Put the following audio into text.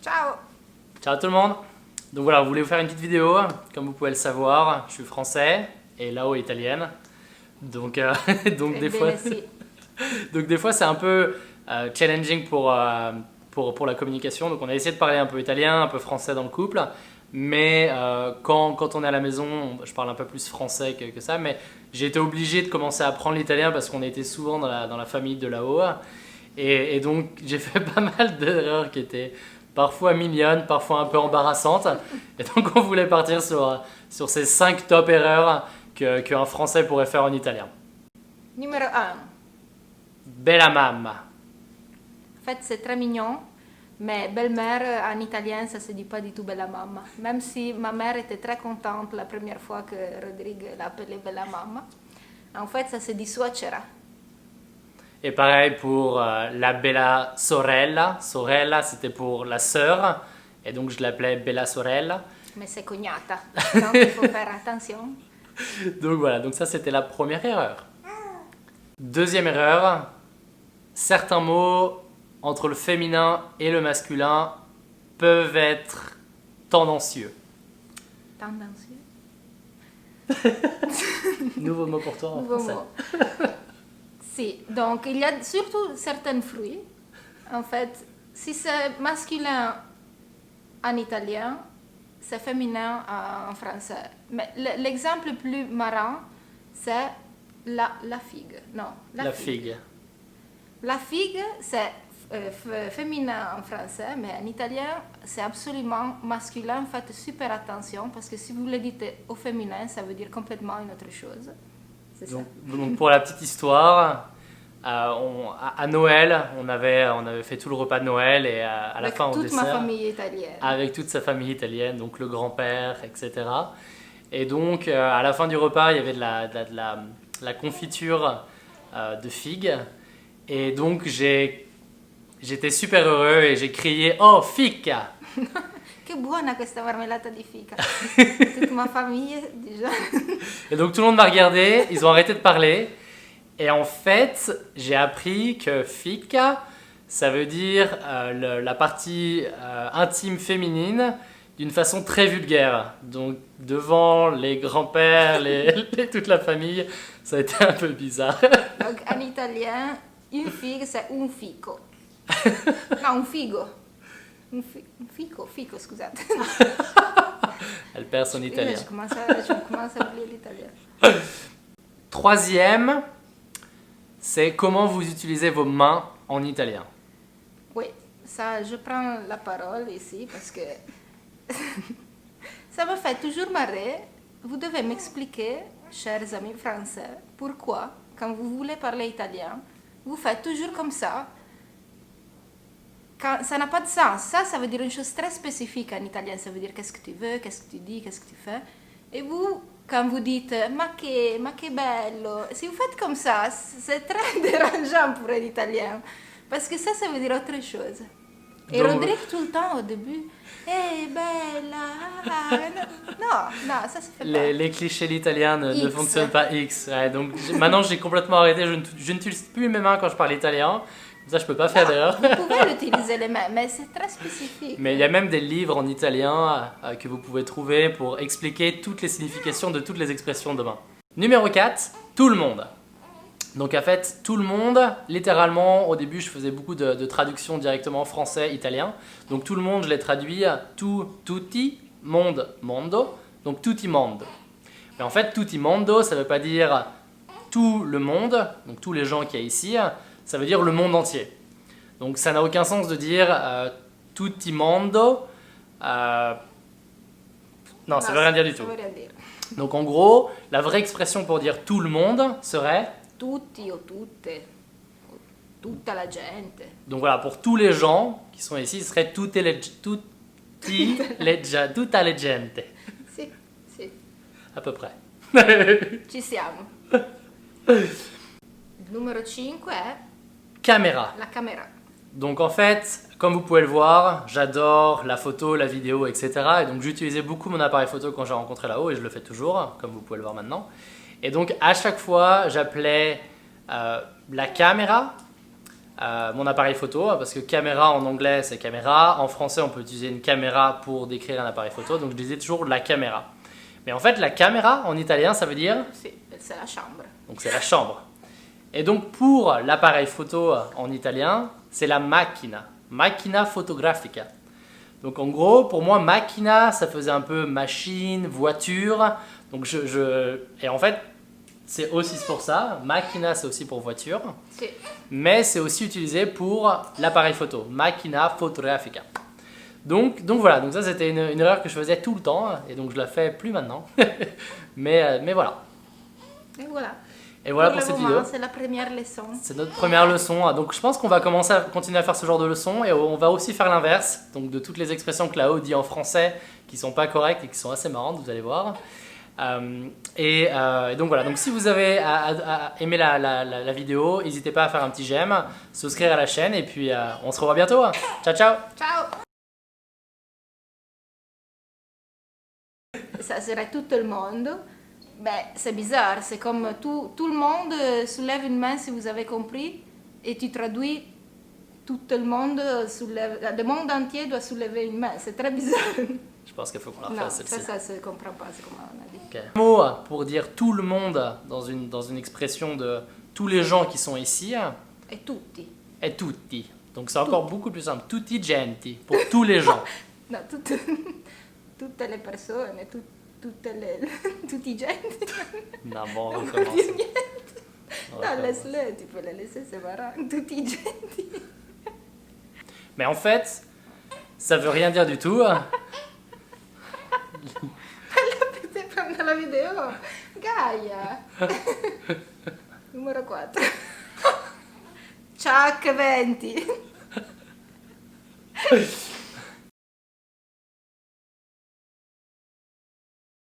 Ciao! Ciao tout le monde. Donc voilà, on voulait vous faire une petite vidéo. Comme vous pouvez le savoir, je suis français et Lao est italienne. Donc, donc, des fois, Sì. donc des fois c'est un peu challenging pour la communication. Donc on a essayé de parler un peu italien, un peu français dans le couple. Mais quand on est à la maison, je parle un peu plus français que ça. Mais j'ai été obligé de commencer à apprendre l'italien parce qu'on était souvent dans la famille de Lao. Et donc j'ai fait pas mal d'erreurs qui étaient parfois mignonnes, parfois un peu embarrassantes. Et donc on voulait partir sur ces 5 top erreurs qu'un Français pourrait faire en italien. Numéro 1. Bella mamma. En fait, c'est très mignon, mais belle-mère en italien, ça se dit pas du tout bella mamma. Même si ma mère était très contente la première fois que Rodrigue l'appelait bella mamma. En fait, ça se dit suocera. Et pareil pour la bella sorella. Sorella, c'était pour la sœur. Et donc je l'appelais bella sorella. Mais c'est cognata, donc il faut faire attention. Donc voilà, donc ça c'était la première erreur. Deuxième erreur, certains mots entre le féminin et le masculin peuvent être tendancieux. Tendancieux. Nouveau mot pour toi en Nouveau français. mot. Si, donc il y a surtout certains fruits. En fait, si c'est masculin en italien, c'est féminin en français. Mais l'exemple le plus marrant, c'est la figue. Non, La figue. La figue, c'est féminin en français, mais en italien, c'est absolument masculin. Faites super attention, parce que si vous le dites au féminin, ça veut dire complètement une autre chose. C'est ça. Donc pour la petite histoire, à Noël, on avait fait tout le repas de Noël et à la fin au Avec toute ma dessert, famille italienne. avec toute sa famille italienne, donc le grand-père, etc. Et donc à la fin du repas, il y avait de la confiture de figues. Et donc j'étais super heureux et j'ai crié "Oh, fica!" Che buona questa marmellata di fica. Toute ma famille, déjà. Et donc tout le monde m'a regardé, ils ont arrêté de parler. Et en fait, j'ai appris que fica, ça veut dire la partie intime féminine d'une façon très vulgaire. Donc devant les grands-pères, toute la famille, ça a été un peu bizarre. Donc en italien, une figue, c'est un fico. No, un figo. Un fico, scusate. Elle perd son italien. Je commence à oublier l'italien. Troisième, c'est comment vous utilisez vos mains en italien. Oui, ça, je prends la parole ici parce que ça me fait toujours marrer. Vous devez m'expliquer, chers amis français, pourquoi, quand vous voulez parler italien, vous faites toujours comme ça. Quand ça n'a pas de sens. Ça veut dire une chose très spécifique en italien. Ça veut dire qu'est-ce que tu veux, qu'est-ce que tu dis, qu'est-ce que tu fais. Et vous, quand vous dites ma che bello, si vous faites comme ça, c'est très dérangeant pour un italien. Parce que ça veut dire autre chose. Et Donc, Rodrigue, tout le temps, au début, bella. Non, ça se fait pas. Les clichés l'italien ne X. fonctionnent pas X. Ouais, donc maintenant j'ai complètement arrêté, je n'utilise plus mes mains quand je parle italien. Comme ça je peux pas faire d'erreur. Vous pouvez utiliser les mains, mais c'est très spécifique. Mais il y a même des livres en italien que vous pouvez trouver pour expliquer toutes les significations de toutes les expressions de main. Numéro 4, tout le monde. Donc en fait, tout le monde, littéralement, au début je faisais beaucoup de traductions directement français-italien. Donc tout le monde, je l'ai traduit à tutti, monde, mondo. Donc tutti mondo. Mais en fait, tutti mondo, ça ne veut pas dire tout le monde, donc tous les gens qu'il y a ici, ça veut dire le monde entier. Donc ça n'a aucun sens de dire tutti mondo. Non, ça veut rien dire du tout. Ça veut rien dire. Donc en gros, la vraie expression pour dire tout le monde serait... Tutti o tutte, o tutta la gente. Donc voilà, pour tous les gens qui sont ici, ce serait tutta la gente. Sì, sì, À peu près. ci siamo. Il numero 5 è Caméra. la camera. Donc en fait, comme vous pouvez le voir, j'adore la photo, la vidéo, etc. Et donc j'utilisais beaucoup mon appareil photo quand j'ai rencontré là-haut et je le fais toujours, comme vous pouvez le voir maintenant. Et donc à chaque fois, j'appelais la caméra mon appareil photo, parce que caméra en anglais c'est caméra, en français on peut utiliser une caméra pour décrire un appareil photo, donc je disais toujours la caméra. Mais en fait la caméra en italien ça veut dire, c'est la chambre. donc c'est la chambre. Et donc pour l'appareil photo en italien c'est la macchina, macchina fotografica. Donc en gros pour moi macchina ça faisait un peu machine, voiture, donc et en fait c'est aussi pour ça, macchina c'est aussi pour voiture, mais c'est aussi utilisé pour l'appareil photo, macchina fotografica. Donc voilà, donc ça c'était une erreur que je faisais tout le temps, et donc je la fais plus maintenant, mais voilà. Et voilà pour cette vidéo. C'est la première leçon. C'est notre première leçon, donc je pense qu'on va continuer à faire ce genre de leçons, et on va aussi faire l'inverse, donc de toutes les expressions que Lao dit en français, qui sont pas correctes et qui sont assez marrantes, vous allez voir. Et donc voilà, donc si vous avez aimé la vidéo, n'hésitez pas à faire un petit j'aime, souscrire à la chaîne et puis on se revoit bientôt. Ciao ciao. Ciao. Ça serait tout le monde. Ben, c'est bizarre, c'est comme tout le monde soulève une main si vous avez compris et tu traduis tout le monde soulève, le monde entier doit soulever une main, c'est très bizarre. Je pense qu'il faut qu'on la fasse celle-ci. Ça se comprend pas, c'est comme on a dit. Okay. Un mot pour dire tout le monde dans une expression de tous les gens qui sont ici. Et tutti. Et tutti. Donc c'est encore beaucoup plus simple. Tutti genti, pour tous les gens. Non, toutes les personnes, tutti i genti. Non, bon, on recommence. Non, laisse-le, tu peux le laisser, c'est marrant. Tutti i genti. Mais en fait, ça veut rien dire du tout. Prendo la video. Gaia. Numero 4. Chuck 20.